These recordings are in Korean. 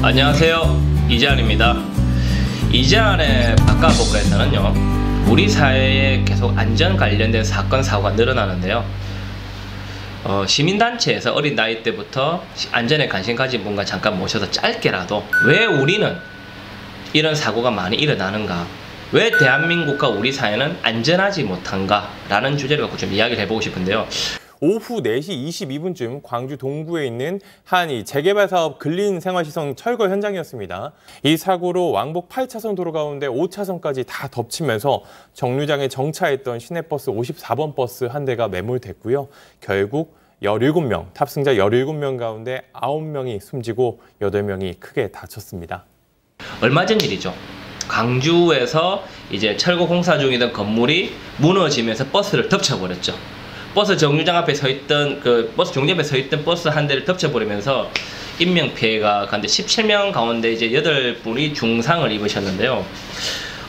안녕하세요, 이재환입니다. 이재환의 바꿔볼까에서는요, 우리 사회에 계속 안전 관련된 사건 사고가 늘어나는데요, 시민단체에서 어린 나이 때부터 안전에 관심 가진 분과 잠깐 모셔서 짧게라도 왜 우리는 이런 사고가 많이 일어나는가, 왜 대한민국과 우리 사회는 안전하지 못한가 라는 주제를 갖고 좀 이야기를 해보고 싶은데요. 오후 4시 22분쯤 광주 동구에 있는 한 재개발 사업 근린생활시설 철거 현장이었습니다. 이 사고로 왕복 8차선 도로 가운데 5차선까지 다 덮치면서 정류장에 정차했던 시내버스 54번 버스 한 대가 매몰됐고요. 결국 17명, 탑승자 17명 가운데 9명이 숨지고 8명이 크게 다쳤습니다. 얼마 전 일이죠. 광주에서 이제 철거 공사 중이던 건물이 무너지면서 버스를 덮쳐버렸죠. 버스 정류장 앞에 서 있던 버스 정류장 앞에 서 있던 버스 한 대를 덮쳐버리면서 인명 피해가 가는데 17명 가운데 이제 8분이 중상을 입으셨는데요.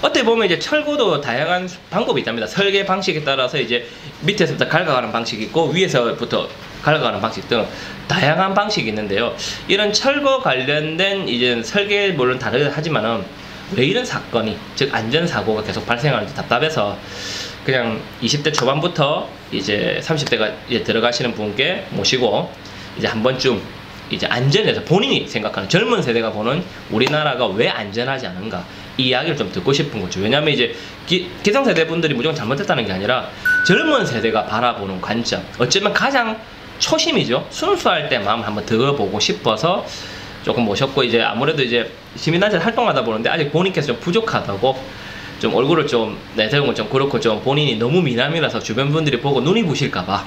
어떻게 보면 이제 철거도 다양한 방법이 있답니다. 설계 방식에 따라서 이제 밑에서부터 갉아가는 방식이 있고 위에서부터 갉아가는 방식 등 다양한 방식이 있는데요. 이런 철거 관련된 이제 설계 물론 다르긴 하지만은 왜 이런 사건이, 즉 안전사고가 계속 발생하는지 답답해서 그냥 20대 초반부터 이제 30대가 이제 들어가시는 분께 모시고 이제 한 번쯤 이제 안전에 대해서 본인이 생각하는, 젊은 세대가 보는 우리나라가 왜 안전하지 않은가 이 이야기를 좀 듣고 싶은 거죠. 왜냐하면 이제 기성세대 분들이 무조건 잘못했다는 게 아니라 젊은 세대가 바라보는 관점, 어쩌면 가장 초심이죠. 순수할 때 마음 한번 들어보고 싶어서 조금 모셨고, 이제 아무래도 이제 시민단체 활동하다 보는데 아직 본인께서 좀 부족하다고, 좀 얼굴을 좀 내세우는 건 좀 그렇고, 좀 본인이 너무 미남이라서 주변 분들이 보고 눈이 부실까봐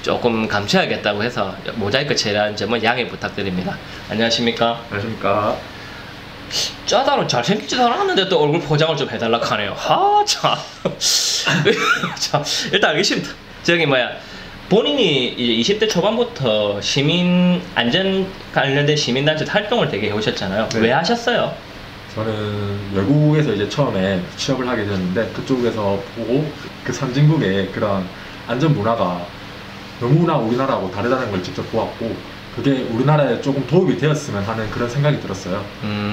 조금 감춰야겠다고 해서 모자이크 처리하는 점은 양해 부탁드립니다. 안녕하십니까? 안녕하십니까? 짜다로 잘생기지도 않았는데 또 얼굴 포장을 좀 해달라고 하네요. 자, 일단 알겠습니다. 저기 본인이 이제 20대 초반부터 시민 안전 관련된 시민단체 활동을 되게 해오셨잖아요. 네. 왜 하셨어요? 저는 외국에서 이제 처음에 취업을 하게 되었는데, 그쪽에서 보고 그 선진국의 그런 안전 문화가 너무나 우리나라하고 다르다는 걸 직접 보았고, 그게 우리나라에 조금 도입이 되었으면 하는 그런 생각이 들었어요.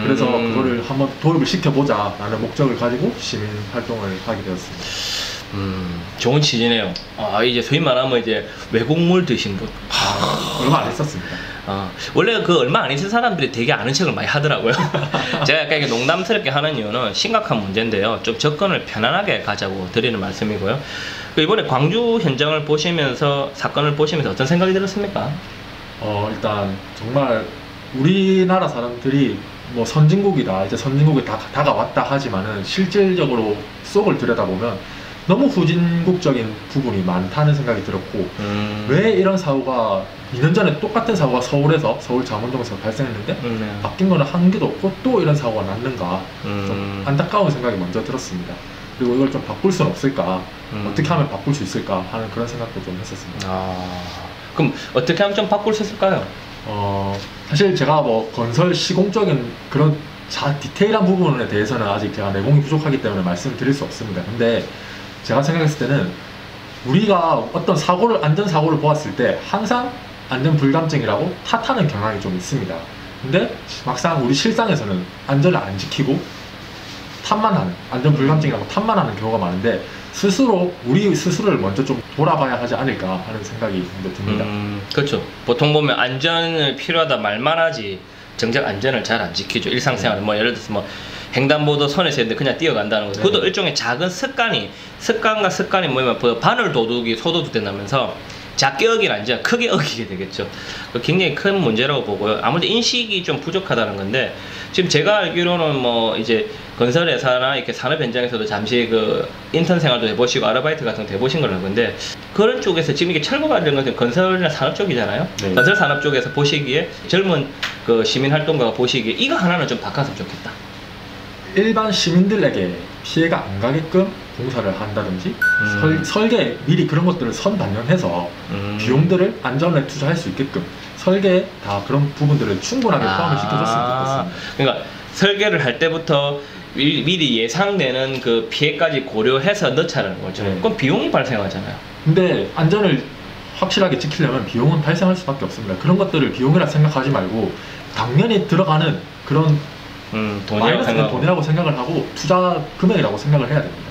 그래서 그거를 한번 도입을 시켜보자 라는 목적을 가지고 시민 활동을 하게 되었습니다. 좋은 취지네요. 이제 소위 말하면 이제 외국물 드신 분. 얼마 안 했었습니다. 원래 얼마 안 있는 사람들이 되게 아는 척을 많이 하더라고요. 제가 약간 이렇게 농담스럽게 하는 이유는 심각한 문제인데요. 좀 접근을 편안하게 가자고 드리는 말씀이고요. 이번에 광주 현장을 보시면서, 사건을 보시면서 어떤 생각이 들었습니까? 일단 정말 우리나라 사람들이 뭐 선진국이다, 이제 선진국에 다가왔다 하지만은 실질적으로 속을 들여다보면 너무 후진국적인 부분이 많다는 생각이 들었고, 왜 이런 사고가 2년 전에 똑같은 사고가 서울에서, 서울 잠원동에서 발생했는데 바뀐 거는 한 개도 없고 또 이런 사고가 났는가, 좀 안타까운 생각이 먼저 들었습니다. 그리고 이걸 좀 바꿀 수는 없을까, 어떻게 하면 바꿀 수 있을까 하는 그런 생각도 좀 했었습니다. 그럼 어떻게 하면 좀 바꿀 수 있을까요? 사실 제가 뭐 건설 시공적인 그런 디테일한 부분에 대해서는 아직 제가 내공이 부족하기 때문에 말씀을 드릴 수 없습니다. 근데 제가 생각했을 때는 우리가 어떤 안전사고를 보았을 때 항상 안전불감증이라고 탓하는 경향이 좀 있습니다. 근데 막상 우리 실상에서는 안전을 안 지키고 탓만 하는, 안전불감증이라고 탓만 하는 경우가 많은데, 우리 스스로를 먼저 좀 돌아봐야 하지 않을까 하는 생각이 듭니다. 그렇죠. 보통 보면 안전을 필요하다 말만 하지 정작 안전을 잘 안 지키죠. 일상생활 예를 들어서 횡단보도 선에서 있는데 그냥 뛰어간다는 거. 그것도 일종의 작은 습관이 뭐냐면 바늘 도둑이 소도둑 된다면서 작게 어기는 안전, 크게 어기게 되겠죠. 굉장히 큰 문제라고 보고요. 아무래도 인식이 좀 부족하다는 건데, 지금 제가 알기로는 이제 건설회사나 이렇게 산업 현장에서도 잠시 인턴 생활도 해보시고 아르바이트 같은 거 해보신 걸로 알는데, 그런 쪽에서 지금 이게 철거 관련 것은 건설이나 산업 쪽이잖아요. 네. 건설 산업 쪽에서 보시기에 젊은 시민 활동가가 보시기에 이거 하나는 좀 바꿨으면 좋겠다. 일반 시민들에게 피해가 안 가게끔 공사를 한다든지, 설계 미리 그런 것들을 선반영해서 비용들을 안전에 투자할 수 있게끔 설계에 다 그런 부분들을 충분하게 포함을 시켜줬으면 좋겠습니다. 그러니까 설계를 할 때부터 미리 예상되는 그 피해까지 고려해서 넣자는 거죠. 네. 그럼 비용이 발생하잖아요. 근데 안전을 확실하게 지키려면 비용은 발생할 수밖에 없습니다. 그런 것들을 비용이라 생각하지 말고 당연히 들어가는 그런 돈이라고 생각. 돈이라고 생각을 하고 투자 금액이라고 생각을 해야 됩니다.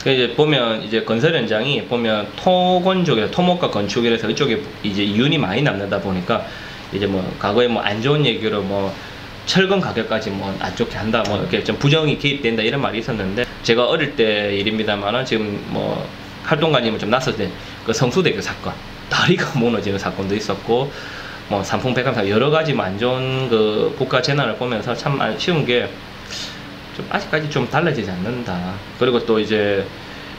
그 이제 보면 이제 건설 현장이 보면 토건조이나 토목과 건축이라서 이쪽에 이제 이윤이 많이 남는다 보니까 이제 뭐 과거에 뭐 안 좋은 얘기로 뭐 철근 가격까지 뭐 안 좋게 한다 뭐 이렇게 좀 부정이 개입된다 이런 말이 있었는데 제가 어릴 때 일입니다만은 지금 뭐 활동가님은 좀 났을 때 그 성수대교 사건 다리가 무너지는 사건도 있었고 뭐 산풍백암 여러 가지 안 좋은 그 국가 재난을 보면서 참 아쉬운 게 좀 아직까지 좀 달라지지 않는다. 그리고 또 이제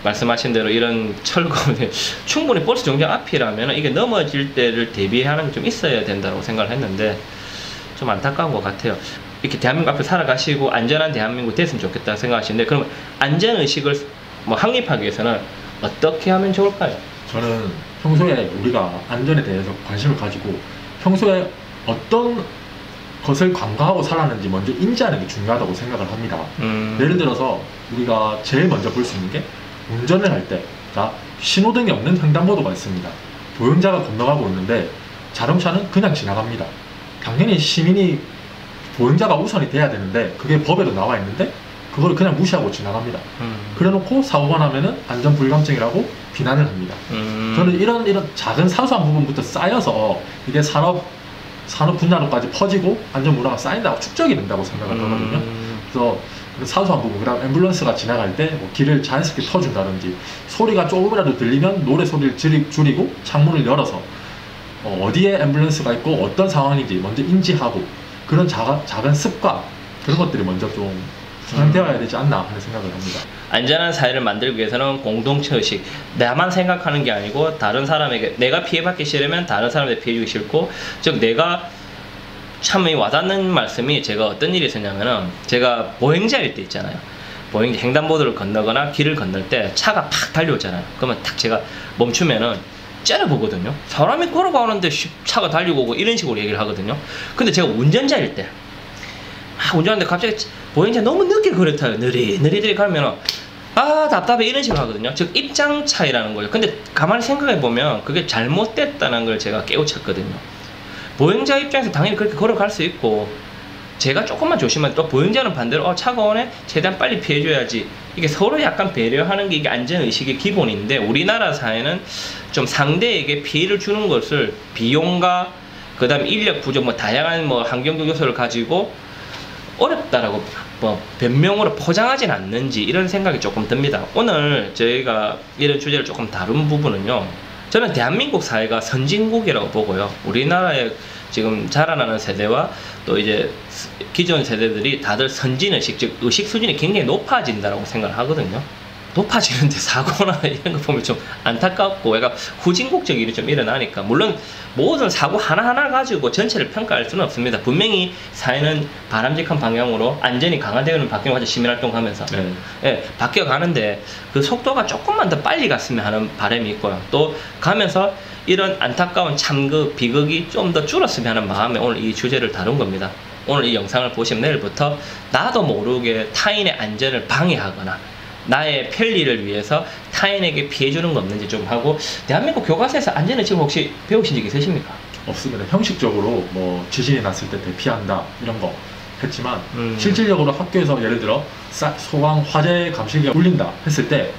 말씀하신 대로 이런 철거는 충분히 버스 정류장 앞이라면 이게 넘어질 때를 대비하는 게 좀 있어야 된다고 생각을 했는데 좀 안타까운 것 같아요. 이렇게 대한민국 앞에 살아가시고 안전한 대한민국 됐으면 좋겠다 생각하시는데 그럼 안전의식을 뭐 확립하기 위해서는 어떻게 하면 좋을까요? 저는 평소에 우리가 안전에 대해서 관심을 가지고 평소에 어떤 것을 간과하고 살았는지 먼저 인지하는 게 중요하다고 생각을 합니다. 예를 들어서 우리가 제일 먼저 볼 수 있는 게 운전을 할 때 신호등이 없는 횡단보도가 있습니다. 보행자가 건너가고 있는데 자동차는 그냥 지나갑니다. 당연히 시민이 보행자가 우선이 돼야 되는데 그게 법에도 나와 있는데 그걸 그냥 무시하고 지나갑니다. 그래놓고 사고가 나면은 안전불감증이라고 비난을 합니다. 저는 이런 작은 사소한 부분부터 쌓여서 이게 산업 분야로까지 퍼지고 안전문화가 쌓인다고 축적이 된다고 생각을 하거든요. 그래서 사소한 부분, 그다음 앰뷸런스가 지나갈 때 뭐 길을 자연스럽게 터준다든지 소리가 조금이라도 들리면 노래 소리를 줄이고 창문을 열어서 어디에 앰뷸런스가 있고 어떤 상황인지 먼저 인지하고 그런 작은 습관 그런 것들이 먼저 좀 상되어야 되지 않나 하는 생각을 합니다. 안전한 사회를 만들기 위해서는 공동체 의식, 나만 생각하는 게 아니고 다른 사람에게 내가 피해받기 싫으면 다른 사람한테 피해주기 싫고 즉 내가 참 와닿는 말씀이 제가 어떤 일이 있었냐면은 제가 보행자일 때 있잖아요. 보행자 횡단보도를 건너거나 길을 건널 때 차가 팍 달려오잖아요. 그러면 딱 제가 멈추면은 째려보거든요. 사람이 걸어가는데 차가 달리고 오고 이런 식으로 얘기를 하거든요. 근데 제가 운전자일 때 운전하는데 갑자기 보행자 너무 늦게 걸어타요. 느리느리 가면은 답답해 이런 식으로 하거든요. 즉 입장 차이라는 거예요. 근데 가만히 생각해 보면 그게 잘못됐다는 걸 제가 깨우쳤거든요. 보행자 입장에서 당연히 그렇게 걸어갈 수 있고 제가 조금만 조심하면 또 보행자는 반대로 차가 오네 최대한 빨리 피해줘야지 이게 서로 약간 배려하는 게 이게 안전의식의 기본인데 우리나라 사회는 좀 상대에게 피해를 주는 것을 비용과 그 다음에 인력 부족 뭐 다양한 뭐 환경적 요소를 가지고 어렵다라고 뭐 변명으로 포장하진 않는지 이런 생각이 조금 듭니다. 오늘 저희가 이런 주제를 조금 다룬 부분은요. 저는 대한민국 사회가 선진국이라고 보고요. 우리나라의 지금 자라나는 세대와 또 이제 기존 세대들이 다들 선진의식, 즉 의식 수준이 굉장히 높아진다고 생각을 하거든요. 높아지는데 사고나 이런 거 보면 좀 안타깝고 약간 후진국적 일이 좀 일어나니까 물론 모든 사고 하나하나 가지고 전체를 평가할 수는 없습니다. 분명히 사회는 바람직한 방향으로 안전이 강화되는 방향으로 아주 시민활동하면서 바뀌어가는데 그 속도가 조금만 더 빨리 갔으면 하는 바람이 있고요. 또 가면서 이런 안타까운 참극, 비극이 좀 더 줄었으면 하는 마음에 오늘 이 주제를 다룬 겁니다. 오늘 이 영상을 보시면 내일부터 나도 모르게 타인의 안전을 방해하거나 나의 편리를 위해서 타인에게 피해 주는 거 없는지 좀 하고 대한민국 교과서에서 안전의식 혹시 배우신 적 있으십니까? 없습니다. 형식적으로 뭐 지진이 났을 때 대피한다 이런 거 했지만 실질적으로 학교에서 예를 들어 소방 화재 감시기가 울린다 했을 때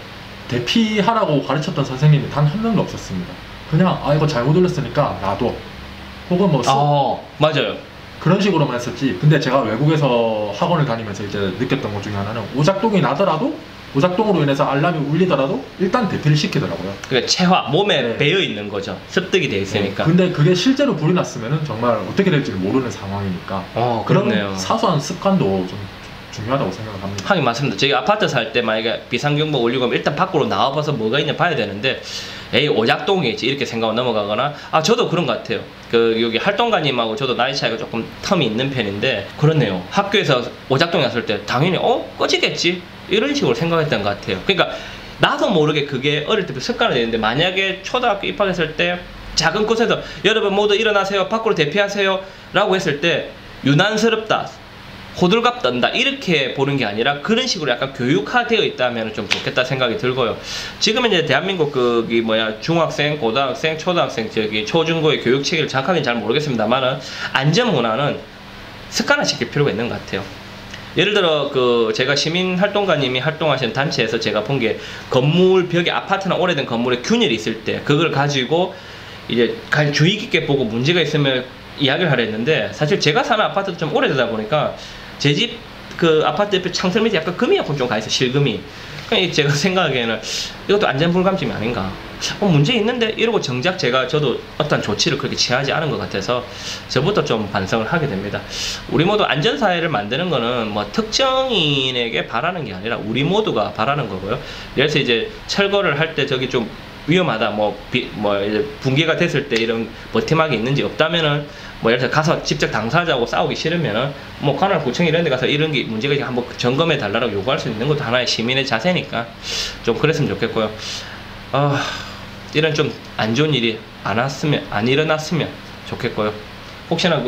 대피하라고 가르쳤던 선생님이 단 한 명도 없었습니다. 그냥 이거 잘못 울렸으니까 놔둬 혹은 뭐 맞아요. 그런 식으로만 했었지. 근데 제가 외국에서 학원을 다니면서 이제 느꼈던 것 중에 하나는 오작동이 나더라도 오작동으로 인해서 알람이 울리더라도 일단 대피를 시키더라고요. 그러니까 체화, 몸에 배어 있는 거죠. 습득이 돼 있으니까. 근데 그게 실제로 불이 났으면은 정말 어떻게 될지를 모르는 상황이니까. 그런 사소한 습관도 좀 중요하다고 생각을 합니다. 하긴 맞습니다. 저희 아파트 살 때 만약에 비상경보 울리고 일단 밖으로 나와봐서 뭐가 있냐 봐야 되는데 오작동이겠지 이렇게 생각하고 넘어가거나 저도 그런 것 같아요. 여기 활동가님하고 저도 나이 차이가 조금 텀이 있는 편인데 그렇네요. 학교에서 오작동이 났을 때 당연히 꺼지겠지 이런 식으로 생각했던 것 같아요. 그러니까 나도 모르게 그게 어릴 때부터 습관이 되는데 만약에 초등학교 입학했을 때 작은 곳에서 여러분 모두 일어나세요 밖으로 대피하세요 라고 했을 때 유난스럽다 호들갑 떤다 이렇게 보는 게 아니라 그런 식으로 약간 교육화되어 있다면 좀 좋겠다 생각이 들고요. 지금 이제 대한민국 중학생, 고등학생, 초등학생 초중고의 교육 체계를 정확하게 잘 모르겠습니다만은 안전 문화는 습관화시킬 필요가 있는 것 같아요. 예를 들어 제가 시민활동가님이 활동하시는 단체에서 제가 본 게 건물 벽에 아파트나 오래된 건물에 균열이 있을 때 그걸 가지고 이제 주의 깊게 보고 문제가 있으면 이야기를 하려 했는데, 사실 제가 사는 아파트도 좀 오래되다 보니까 제 집 그 아파트 옆에 창틀 밑에 약간 금이 약간 좀 가 있어, 실금이. 그러니까 제가 생각하기에는 이것도 안전불감증이 아닌가. 문제 있는데 이러고 정작 저도 어떤 조치를 그렇게 취하지 않은 것 같아서 저부터 좀 반성을 하게 됩니다. 우리 모두 안전사회를 만드는 거는 뭐 특정인에게 바라는 게 아니라 우리 모두가 바라는 거고요. 그래서 이제 철거를 할 때 저기 좀 위험하다, 이제 붕괴가 됐을 때 이런 버팀막이 있는지 없다면은, 예를 들어 가서 직접 당사자하고 싸우기 싫으면은 관할구청 이런 데 가서 이런 게 문제가 있으면 한번 점검해 달라고 요구할 수 있는 것도 하나의 시민의 자세니까 좀 그랬으면 좋겠고요. 이런 좀 안 좋은 일이 안 일어났으면 좋겠고요. 혹시나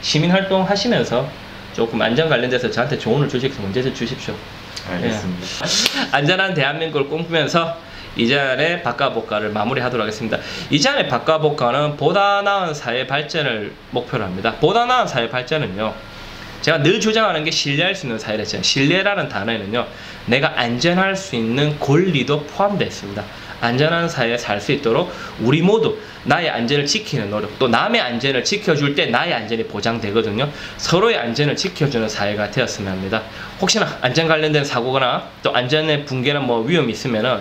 시민 활동 하시면서 조금 안전 관련돼서 저한테 조언을 주시겠으면 문제 주십시오. 알겠습니다. 예. 안전한 대한민국을 꿈꾸면서 이재한의 바꿔볼까를 마무리하도록 하겠습니다. 이재한의 바꿔볼까는 보다 나은 사회 발전을 목표로 합니다. 보다 나은 사회 발전은요, 제가 늘 주장하는 게 신뢰할 수 있는 사회를 했잖아요. 신뢰라는 단어에는요, 내가 안전할 수 있는 권리도 포함되어 있습니다. 안전한 사회에 살 수 있도록 우리 모두 나의 안전을 지키는 노력, 또 남의 안전을 지켜줄 때 나의 안전이 보장되거든요. 서로의 안전을 지켜주는 사회가 되었으면 합니다. 혹시나 안전 관련된 사고거나 또 안전의 붕괴나 위험이 있으면은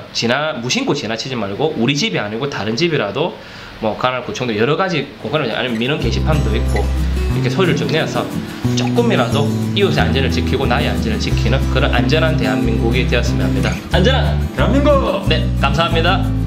무심코 지나치지 말고, 우리 집이 아니고 다른 집이라도 관할구청도 여러 가지 공간을, 아니면 민원 게시판도 있고 이렇게 소리를 좀 내서 조금이라도 이웃의 안전을 지키고 나의 안전을 지키는 그런 안전한 대한민국이 되었으면 합니다. 안전한 대한민국! 네, 감사합니다.